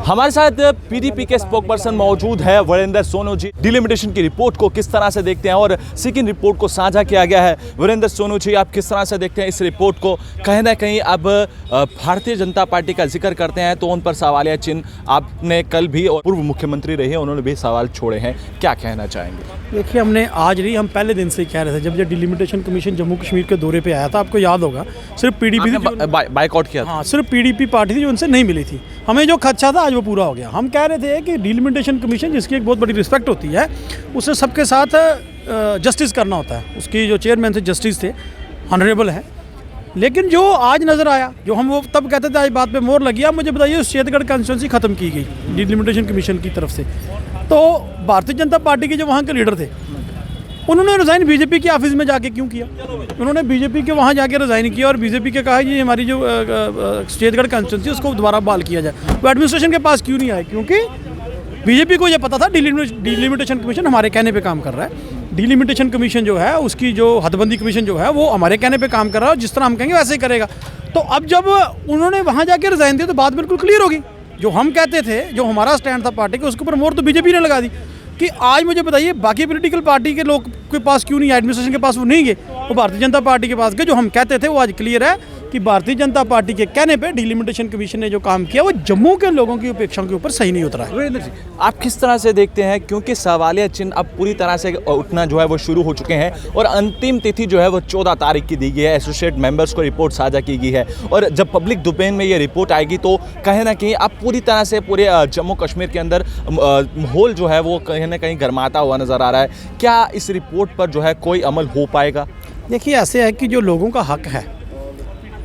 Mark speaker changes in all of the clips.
Speaker 1: हमारे साथ पीडीपी के स्पोकपर्सन मौजूद है वीरेंद्र सोनू जी। डिलिमिटेशन की रिपोर्ट को किस तरह से देखते हैं और सेकंड रिपोर्ट को साझा किया गया है। वीरेंद्र सोनू जी, आप किस तरह से देखते हैं इस रिपोर्ट को? कहीं ना कहीं अब भारतीय जनता पार्टी का जिक्र करते हैं तो उन पर सवालिया चिन्ह आपने कल भी, और पूर्व मुख्यमंत्री रहे उन्होंने भी सवाल छोड़े हैं, क्या कहना चाहेंगे?
Speaker 2: देखिए, हमने आज नहीं, हम पहले दिन से ही कह रहे थे। जब डिलिमिटेशन कमीशन जम्मू कश्मीर के दौरे पे आया था, आपको याद होगा, सिर्फ पीडीपी
Speaker 1: बाइकआउट किया था।
Speaker 2: हाँ, सिर्फ पीडीपी पार्टी थी जो उनसे नहीं मिली थी। हमें जो खदशा था आज वो पूरा हो गया। हम कह रहे थे कि डिलिमिटेशन कमीशन, जिसकी एक बहुत बड़ी रिस्पेक्ट होती है, उसे सबके साथ जस्टिस करना होता है। उसकी जो चेयरमैन थे जस्टिस थे, ऑनरेबल है। लेकिन जो आज नज़र आया, जो हम वो तब कहते थे आज बात पे मोहर लगी, आप मुझे बताइए उस शेतगढ़ कंस्टिट्यूंसी ख़त्म की गई डिलिमिटेशन कमीशन की तरफ से। तो भारतीय जनता पार्टी के जो वहाँ के लीडर थे, उन्होंने रिज़ाइन बीजेपी के ऑफिस में जाके क्यों किया? उन्होंने बीजेपी के वहाँ जाके रिज़ाइन किया और बीजेपी के कहा कि हमारी जो शेतगढ़ कंस्टिट्यूंसी उसको दोबारा बहाल किया जाए। वो एडमिनिस्ट्रेशन के पास क्यों नहीं आए? क्योंकि बीजेपी को ये पता था डिलिमिटेशन कमीशन हमारे कहने पे काम कर रहा है। डिलिमिटेशन कमीशन जो है, उसकी जो हदबंदी कमीशन जो है, वो हमारे कहने पे काम कर रहा है और जिस तरह हम कहेंगे वैसे ही करेगा। तो अब जब उन्होंने वहाँ जाके रिज़ाइन दिया तो बात बिल्कुल क्लियर होगी। जो हम कहते थे, जो हमारा स्टैंड था पार्टी के, उसके ऊपर मोहर तो बीजेपी ने लगा दी। कि आज मुझे बताइए बाकी पॉलिटिकल पार्टी के लोग के पास क्यों नहीं, एडमिनिस्ट्रेशन के पास वो नहीं गए, वो भारतीय जनता पार्टी के पास गए। जो हम कहते थे वो आज क्लियर है कि भारतीय जनता पार्टी के कहने पे डिलिमिटेशन कमीशन ने जो काम किया वो जम्मू के लोगों की अपेक्षाओं के ऊपर सही नहीं उतरा है।
Speaker 1: वीरेंद्र जी, आप किस तरह से देखते हैं? क्योंकि सवालिया चिन्ह अब पूरी तरह से उठना जो है वो शुरू हो चुके हैं और अंतिम तिथि जो है वो 14 तारीख की दी गई है। एसोसिएट मेंबर्स को रिपोर्ट साझा की गई है और जब पब्लिक डोमेन में ये रिपोर्ट आएगी तो कहीं ना कहीं अब पूरी तरह से पूरे जम्मू कश्मीर के अंदर माहौल जो है वो कहीं ना कहीं गर्माता हुआ नजर आ रहा है। क्या इस रिपोर्ट पर जो है कोई अमल हो पाएगा?
Speaker 2: देखिए, ऐसे है कि जो लोगों का हक है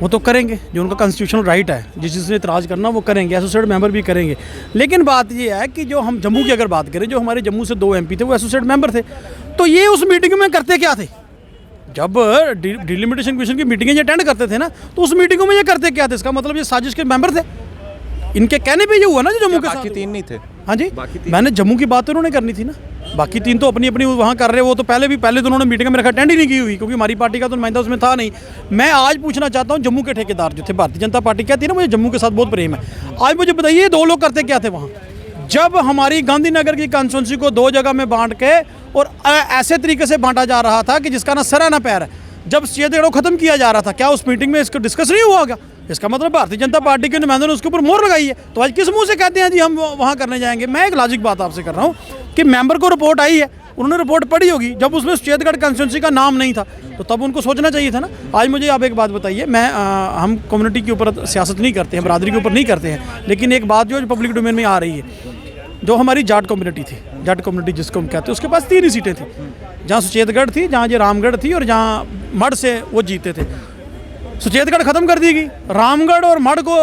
Speaker 2: वो तो करेंगे, जो उनका कॉन्स्टिट्यूशनल राइट है, जिसने इतराज़ करना वो करेंगे, एसोसिएट मेंबर भी करेंगे। लेकिन बात ये है कि जो हम जम्मू की अगर बात करें, जो हमारे जम्मू से 2 MP थे वो एसोसिएट मेंबर थे। तो ये उस मीटिंग में करते क्या थे? जब डिलिमिटेशन कमीशन की मीटिंगें अटेंड करते थे ना, तो उस मीटिंगों में ये करते क्या थे? इसका मतलब ये साजिश के मेंबर थे। इनके कहने पे ये हुआ ना जो जम्मू के साथ।
Speaker 1: बाकी 3 नहीं थे?
Speaker 2: हाँ जी, मैंने जम्मू की बात तो उन्होंने करनी थी ना। बाकी 3 तो अपनी अपनी वहाँ कर रहे। वो तो पहले तो उन्होंने मीटिंग में रखा, अटेंड ही नहीं की हुई, क्योंकि हमारी पार्टी का तो नुमाइंदा उसमें था नहीं। मैं आज पूछना चाहता हूँ, जम्मू के ठेकेदार जो थे, भारतीय जनता पार्टी कहती है ना मुझे जम्मू के साथ बहुत प्रेम है, आज मुझे बताइए ये 2 लोग करते क्या थे वहाँ? जब हमारी गांधीनगर की कॉन्स्टिट्यूंसी को 2 जगह में बांट के और ऐसे तरीके से बांटा जा रहा था कि जिसका ना सरा ना पैर है, जब शेतगढ़ को खत्म किया जा रहा था, क्या उस मीटिंग में इसको डिस्कस नहीं हुआ होगा? इसका मतलब भारतीय जनता पार्टी के नुमाइंदों ने उसके ऊपर मोहर लगाई है। तो आज किस मुंह से कहते हैं जी हम वहाँ करने जाएंगे? मैं एक लॉजिक बात आपसे कर रहा हूँ कि मेंबर को रिपोर्ट आई है, उन्होंने रिपोर्ट पढ़ी होगी, जब उसमें शेतगढ़ कंस्टिट्यूंसी का नाम नहीं था तो तब उनको सोचना चाहिए था ना। आज मुझे आप एक बात बताइए, मैं हम कम्युनिटी के ऊपर सियासत नहीं करते हैं, बरादरी के ऊपर नहीं करते हैं, लेकिन एक बात जो पब्लिक डोमेन में आ रही है, जो हमारी जाट कम्युनिटी थी, जाट कम्युनिटी जिसको हम कहते हैं, उसके पास 3 ही सीटें थी। जहाँ सुचेतगढ़ थी, जहाँ ये रामगढ़ थी और जहाँ मढ़ से वो जीते थे। सुचेतगढ़ खत्म कर दी गई, रामगढ़ और मढ़ को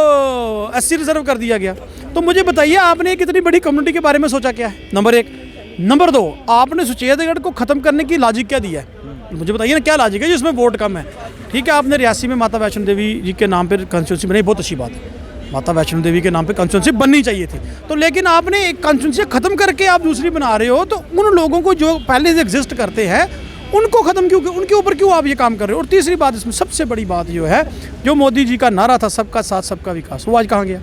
Speaker 2: SC रिजर्व कर दिया गया। तो मुझे बताइए आपने एक इतनी बड़ी कम्युनिटी के बारे में सोचा क्या है? नंबर 1। नंबर 2, आपने सुचेतगढ़ को ख़त्म करने की लॉजिक क्या दिया है? मुझे बताइए ना, क्या लॉजिक है जिसमें वोट कम है? ठीक है, आपने रियासी में माता वैष्णो देवी जी के नाम पर कॉन्स्टिट्यूंसी बनाई, बहुत अच्छी बात है, माता वैष्णो देवी के नाम पे कॉन्स्टिट्यूंसी बननी चाहिए थी। तो लेकिन आपने एक कॉन्स्टिट्यूंसी ख़त्म करके आप दूसरी बना रहे हो, तो उन लोगों को जो पहले से एग्जिस्ट करते हैं उनको ख़त्म क्यों, उनके ऊपर क्यों आप ये काम कर रहे हो? और तीसरी बात, इसमें सबसे बड़ी बात जो है, जो मोदी जी का नारा था सबका साथ सबका विकास, वो आज कहाँ गया?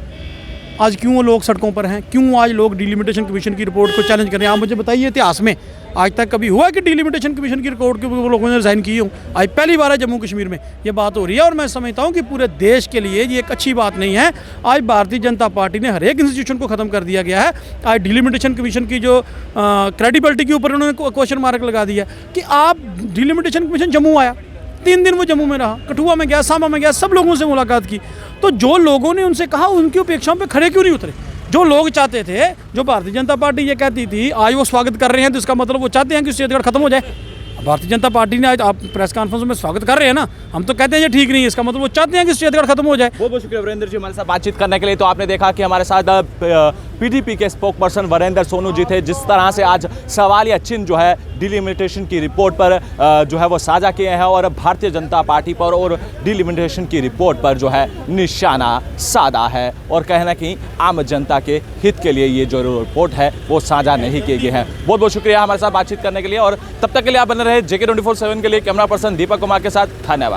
Speaker 2: आज क्यों वो लोग सड़कों पर हैं? क्यों आज लोग डिलिमिटेशन कमीशन की रिपोर्ट को चैलेंज कर रहे हैं? आप मुझे बताइए, इतिहास में आज तक कभी हुआ कि डिलिमिटेशन कमीशन की रिपोर्ट के वो लोगों ने रिज़ाइन की हो? आज पहली बार है जम्मू कश्मीर में ये बात हो रही है और मैं समझता हूँ कि पूरे देश के लिए ये एक अच्छी बात नहीं है। आज भारतीय जनता पार्टी ने हर एक इंस्टीट्यूशन को ख़त्म कर दिया गया है। आज डिलिमिटेशन कमीशन की जो क्रेडिबिलिटी के ऊपर उन्होंने क्वेश्चन मार्क लगा दिया कि आप डिलिमिटेशन कमीशन जम्मू आया, 3 दिन वो जम्मू में रहा, कठुआ में गया, सांबा में गया, सब लोगों से मुलाकात की। तो जो लोगों ने उनसे कहा उनकी अपेक्षाओं पे खड़े क्यों नहीं उतरे? जो लोग चाहते थे, जो भारतीय जनता पार्टी ये कहती थी, आज वो स्वागत कर रहे हैं, तो इसका मतलब वो चाहते हैं कि शेतगढ़ खत्म हो जाए। भारतीय जनता पार्टी ने आज आप प्रेस कॉन्फ्रेंस में स्वागत कर रहे हैं ना, हम तो कहते हैं ये ठीक नहीं है, इसका मतलब वो चाहते हैं कि शेतगढ़ खत्म हो जाए।
Speaker 1: बहुत बहुत शुक्रिया वीरेंद्र जी हमारे साथ बातचीत करने के लिए। तो आपने देखा कि हमारे साथ पीडीपी के स्पोकपर्सन वीरेंद्र सोनू जी थे, जिस तरह से आज सवालिया चिन्ह जो है डिलिमिटेशन की रिपोर्ट पर जो है वो साझा किए हैं और भारतीय जनता पार्टी पर और डिलिमिटेशन की रिपोर्ट पर जो है निशाना साधा है और कहीं ना कहीं आम जनता के हित के लिए ये जो रिपोर्ट है वो साझा नहीं किए गए हैं। बहुत बहुत शुक्रिया हमारे साथ बातचीत करने के लिए और तब तक के लिए आप बने रहे JK 24/7 के लिए। कैमरा पर्सन दीपक कुमार के साथ, धन्यवाद।